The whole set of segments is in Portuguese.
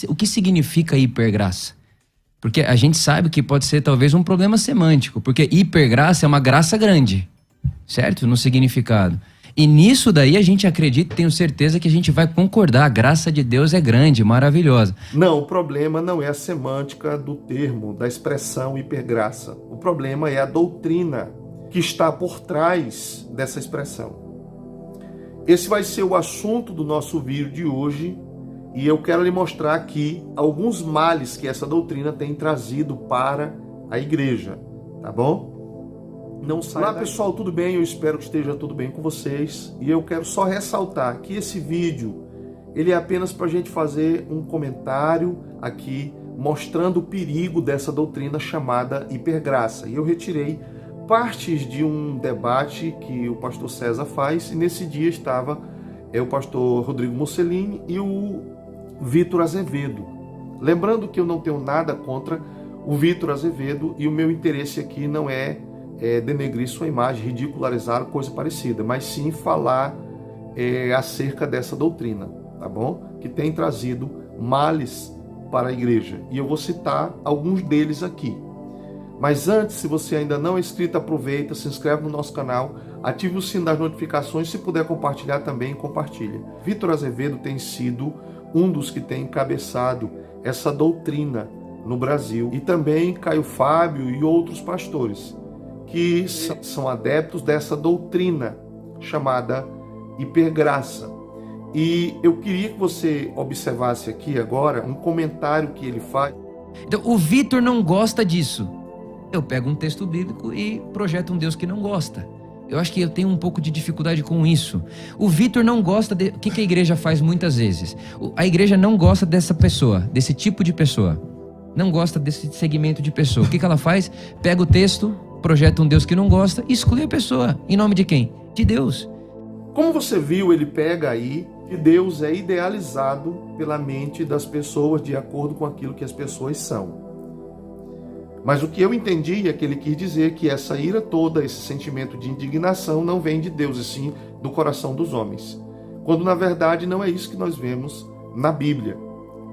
O que significa hipergraça? Porque a gente sabe que pode ser talvez um problema semântico, porque hipergraça é uma graça grande, certo? No significado. E nisso daí a gente acredita, tenho certeza que a gente vai concordar, a graça de Deus é grande, maravilhosa. Não, o problema não é a semântica do termo, da expressão hipergraça. O problema é a doutrina que está por trás dessa expressão. Esse vai ser o assunto do nosso vídeo de hoje e eu quero lhe mostrar aqui alguns males que essa doutrina tem trazido para a igreja, tá bom? Não sai Olá pessoal, tudo bem? Eu espero que esteja tudo bem com vocês. E eu quero só ressaltar que esse vídeo, ele é apenas para a gente fazer um comentário aqui, mostrando o perigo dessa doutrina chamada hipergraça. E eu retirei partes de um debate que o pastor César faz, e nesse dia estava o pastor Rodrigo Mussolini e o Vitor Azevedo. Lembrando que eu não tenho nada contra o Vitor Azevedo e o meu interesse aqui não é denegrir sua imagem, ridicularizar, coisa parecida, mas sim falar acerca dessa doutrina, tá bom? Que tem trazido males para a igreja. E eu vou citar alguns deles aqui. Mas antes, se você ainda não é inscrito, aproveita, se inscreve no nosso canal, ative o sino das notificações, se puder compartilhar também, compartilha. Vitor Azevedo tem sido um dos que tem encabeçado essa doutrina no Brasil, e também Caio Fábio e outros pastores que são adeptos dessa doutrina chamada hipergraça. E eu queria que você observasse aqui agora um comentário que ele faz. Então, o Vitor não gosta disso. Eu pego um texto bíblico e projeto um Deus que não gosta. Eu acho que eu tenho um pouco de dificuldade com isso. O Vitor não gosta de... O que a igreja faz muitas vezes? A igreja não gosta dessa pessoa, desse tipo de pessoa. Não gosta desse segmento de pessoa. O que ela faz? Pega o texto, projeta um Deus que não gosta e exclui a pessoa. Em nome de quem? De Deus. Como você viu, ele pega aí que Deus é idealizado pela mente das pessoas de acordo com aquilo que as pessoas são. Mas o que eu entendi é que ele quis dizer que essa ira toda, esse sentimento de indignação não vem de Deus, e sim do coração dos homens. Quando na verdade não é isso que nós vemos na Bíblia,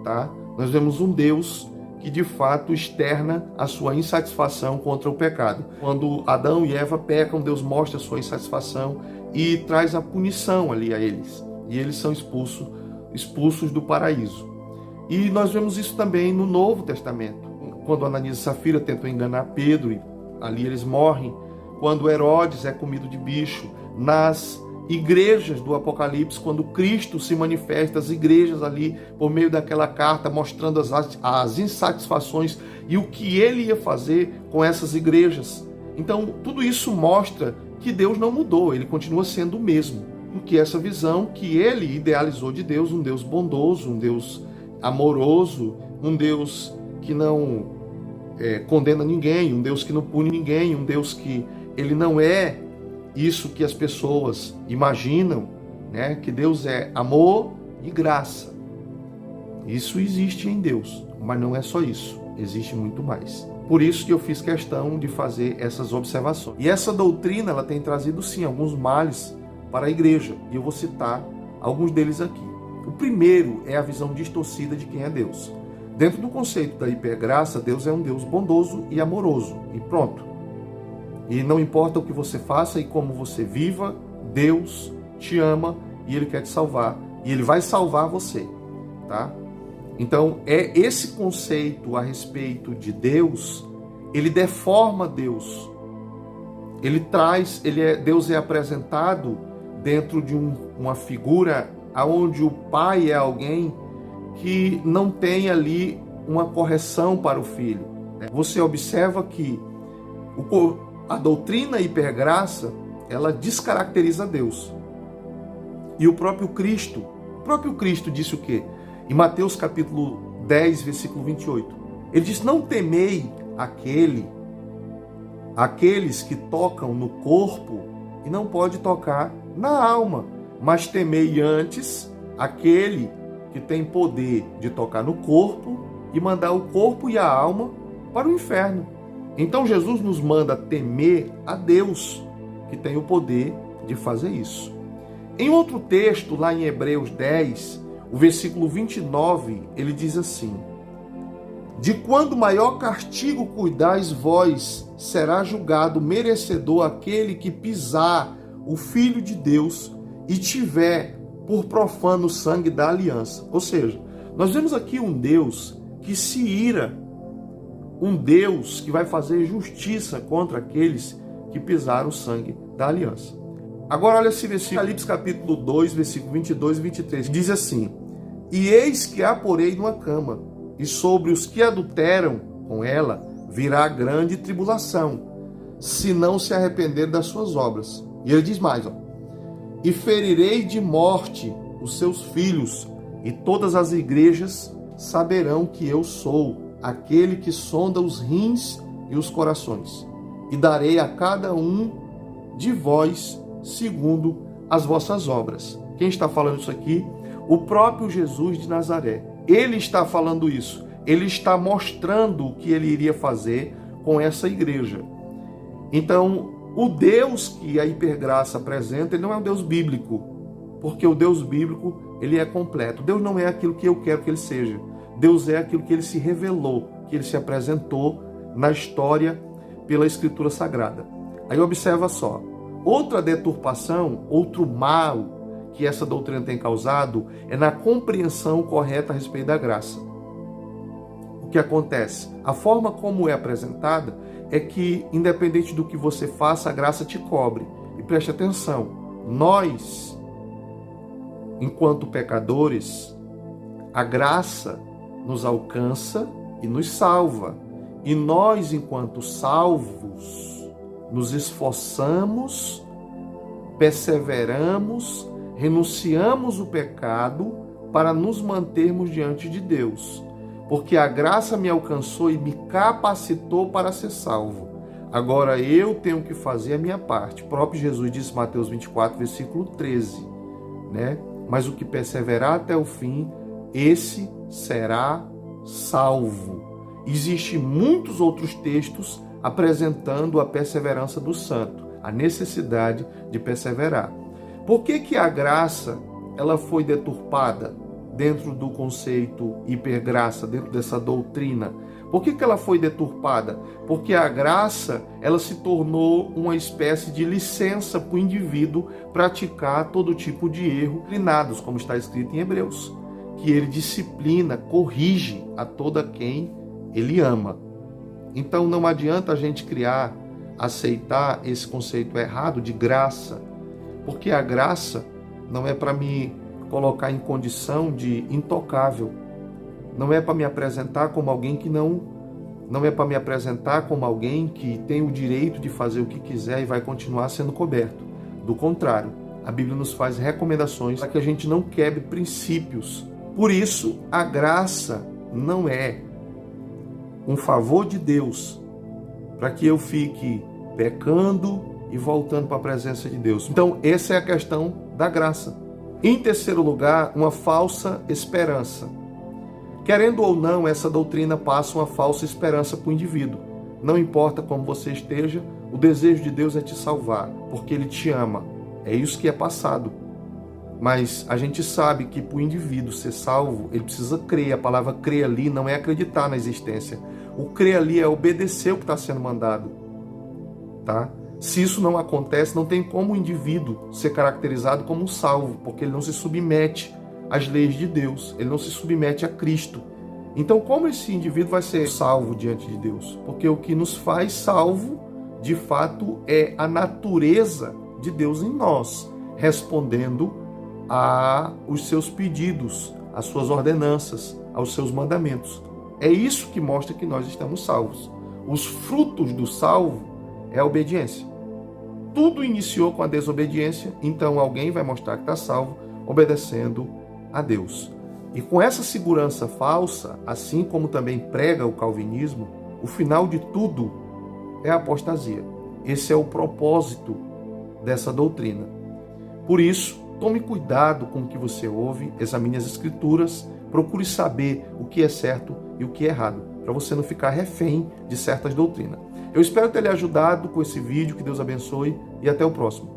tá? Nós vemos um Deus que de fato externa a sua insatisfação contra o pecado. Quando Adão e Eva pecam, Deus mostra a sua insatisfação e traz a punição ali a eles. E eles são expulsos do paraíso. E nós vemos isso também no Novo Testamento. Quando Ananias e Safira tentam enganar Pedro, e ali eles morrem. Quando Herodes é comido de bicho. Nas igrejas do Apocalipse, quando Cristo se manifesta, as igrejas ali, por meio daquela carta, mostrando as insatisfações e o que ele ia fazer com essas igrejas. Então, tudo isso mostra que Deus não mudou, ele continua sendo o mesmo. Porque essa visão que ele idealizou de Deus, um Deus bondoso, um Deus amoroso, um Deus que não condena ninguém, um Deus que não pune ninguém, um Deus que ele não é isso que as pessoas imaginam, né? Que Deus é amor e graça. Isso existe em Deus, mas não é só isso, existe muito mais. Por isso que eu fiz questão de fazer essas observações. E essa doutrina, ela tem trazido sim alguns males para a igreja, e eu vou citar alguns deles aqui. O primeiro é a visão distorcida de quem é Deus. Dentro do conceito da hipergraça, Deus é um Deus bondoso e amoroso, e pronto. E não importa o que você faça e como você viva, Deus te ama e Ele quer te salvar. E Ele vai salvar você, tá? Então, esse conceito a respeito de Deus, ele deforma Deus. Deus é apresentado dentro de uma figura onde o pai é alguém que não tem ali uma correção para o filho. Você observa que a doutrina hipergraça, ela descaracteriza Deus. E o próprio Cristo disse o quê? Em Mateus capítulo 10, versículo 28. Ele diz: não temei aqueles que tocam no corpo e não pode tocar na alma, mas temei antes aquele que tem poder de tocar no corpo e mandar o corpo e a alma para o inferno. Então Jesus nos manda temer a Deus, que tem o poder de fazer isso. Em outro texto, lá em Hebreus 10, o versículo 29, ele diz assim: de quando maior castigo cuidais vós, será julgado merecedor aquele que pisar o Filho de Deus e tiver por profano o sangue da aliança. Ou seja, nós vemos aqui um Deus que se ira, um Deus que vai fazer justiça contra aqueles que pisaram o sangue da aliança. Agora olha esse versículo, Apocalipse capítulo 2, versículo 22 e 23, diz assim: e eis que a porei numa cama, e sobre os que adulteram com ela virá grande tribulação, se não se arrepender das suas obras. E ele diz mais, e ferirei de morte os seus filhos, e todas as igrejas saberão que eu sou aquele que sonda os rins e os corações, e darei a cada um de vós segundo as vossas obras. Quem está falando isso aqui? O próprio Jesus de Nazaré. Ele está falando isso. Ele está mostrando o que ele iria fazer com essa igreja. Então, o Deus que a hipergraça apresenta, ele não é um Deus bíblico, porque o Deus bíblico, ele é completo. Deus não é aquilo que eu quero que ele seja. Deus é aquilo que ele se revelou, que ele se apresentou na história pela Escritura Sagrada. Aí observa só, outra deturpação, outro mal que essa doutrina tem causado é na compreensão correta a respeito da graça. O que acontece? A forma como é apresentada é que, independente do que você faça, a graça te cobre. E preste atenção, nós, enquanto pecadores, a graça nos alcança e nos salva. E nós, enquanto salvos, nos esforçamos, perseveramos, renunciamos o pecado para nos mantermos diante de Deus. Porque a graça me alcançou e me capacitou para ser salvo. Agora eu tenho que fazer a minha parte. O próprio Jesus disse, Mateus 24, versículo 13, né? Mas o que perseverar até o fim, esse será salvo. Existem muitos outros textos apresentando a perseverança do santo, a necessidade de perseverar. Por que a graça ela foi deturpada dentro do conceito hipergraça, dentro dessa doutrina? Por que ela foi deturpada? Porque a graça ela se tornou uma espécie de licença para o indivíduo praticar todo tipo de erro, disciplinados, como está escrito em Hebreus, que ele disciplina, corrige a toda quem ele ama. Então não adianta a gente aceitar esse conceito errado de graça, porque a graça não é para me colocar em condição de intocável, não é para me apresentar como alguém que não é para me apresentar como alguém que tem o direito de fazer o que quiser e vai continuar sendo coberto. Do contrário, a Bíblia nos faz recomendações para que a gente não quebre princípios. Por isso, a graça não é um favor de Deus para que eu fique pecando e voltando para a presença de Deus. Então, essa é a questão da graça. Em terceiro lugar, uma falsa esperança. Querendo ou não, essa doutrina passa uma falsa esperança para o indivíduo. Não importa como você esteja, o desejo de Deus é te salvar, porque Ele te ama. É isso que é passado. Mas a gente sabe que para o indivíduo ser salvo, ele precisa crer. A palavra crer ali não é acreditar na existência. O crer ali é obedecer o que está sendo mandado. Tá? Se isso não acontece, não tem como o indivíduo ser caracterizado como um salvo, porque ele não se submete às leis de Deus, ele não se submete a Cristo. Então, como esse indivíduo vai ser salvo diante de Deus? Porque o que nos faz salvo, de fato, é a natureza de Deus em nós, respondendo aos seus pedidos, às suas ordenanças, aos seus mandamentos. É isso que mostra que nós estamos salvos. Os frutos do salvo é a obediência. Tudo iniciou com a desobediência, então alguém vai mostrar que está salvo obedecendo a Deus. E com essa segurança falsa, assim como também prega o calvinismo, o final de tudo é a apostasia. Esse é o propósito dessa doutrina. Por isso, tome cuidado com o que você ouve, examine as escrituras, procure saber o que é certo e o que é errado, para você não ficar refém de certas doutrinas. Eu espero ter lhe ajudado com esse vídeo, que Deus abençoe e até o próximo.